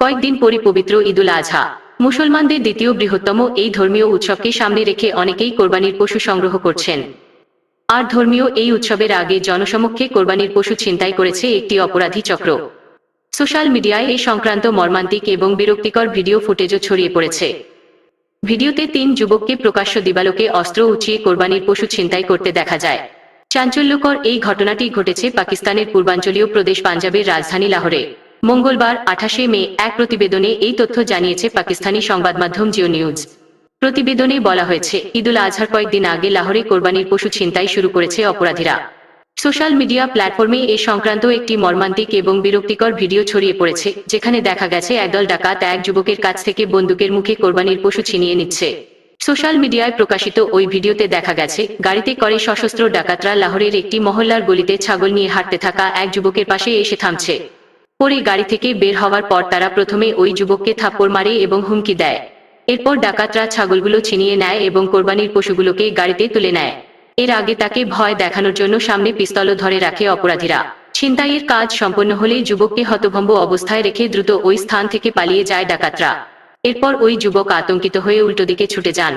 কয়েকদিন পরে পবিত্র ঈদুল আজহা, মুসলমানদের দ্বিতীয় বৃহত্তম এই ধর্মীয় উৎসবকে সামনে রেখে অনেকেই কোরবানির পশু সংগ্রহ করছেন। আর ধর্মীয় এই উৎসবের আগে জনসমক্ষে কোরবানির পশু ছিনতাই করেছে একটি অপরাধী চক্র। সোশ্যাল মিডিয়ায় এই সংক্রান্ত মর্মান্তিক এবং বিরক্তিকর ভিডিও ফুটেজও ছড়িয়ে পড়েছে। ভিডিওতে 3 যুবককে প্রকাশ্য দিবালোকে অস্ত্র উঁচিয়ে কোরবানির পশু ছিনতাই করতে দেখা যায়। চাঞ্চল্যকর এই ঘটনাটি ঘটেছে পাকিস্তানের পূর্বাঞ্চলীয় প্রদেশ পাঞ্জাবের রাজধানী লাহোরে মঙ্গলবার 28 মে। এক প্রতিবেদনে এই তথ্য জানিয়েছে পাকিস্তানি সংবাদমাধ্যম জিও নিউজ। প্রতিবেদনে বলা হয়েছে, ঈদুল আজহার কয়েকদিন আগে লাহোরে কোরবানির পশু ছিনতাই শুরু করেছে অপরাধীরা। সোশ্যাল মিডিয়া প্ল্যাটফর্মে এ সংক্রান্ত একটি মর্মান্তিক এবং বিরক্তিকর ভিডিও ছড়িয়ে পড়েছে, যেখানে দেখা গেছে একদল ডাকাত এক যুবকের কাছ থেকে বন্দুকের মুখে কোরবানির পশু ছিনিয়ে নিচ্ছে। সোশ্যাল মিডিয়ায় প্রকাশিত ওই ভিডিওতে দেখা গেছে, গাড়িতে করে সশস্ত্র ডাকাতরা লাহোরের একটি মহল্লার গলিতে ছাগল নিয়ে হাঁটতে থাকা এক যুবকের পাশে এসে থামছে। পরে গাড়ি থেকে বের হওয়ার পর তারা প্রথমে ওই যুবককে থাপ্পড় মারে এবং হুমকি দেয়। এরপর ডাকাতরা ছাগলগুলো ছিনিয়ে নেয় এবং কোরবানির পশুগুলোকে গাড়িতে তুলে নেয়। এর আগে তাকে ভয় দেখানোর জন্য সামনে পিস্তলও ধরে রাখে অপরাধীরা। ছিনতাইয়ের কাজ সম্পন্ন হলে যুবককে হতভম্ব অবস্থায় রেখে দ্রুত ওই স্থান থেকে পালিয়ে যায় ডাকাতরা। এরপর ওই যুবক আতঙ্কিত হয়ে উল্টো দিকে ছুটে যান।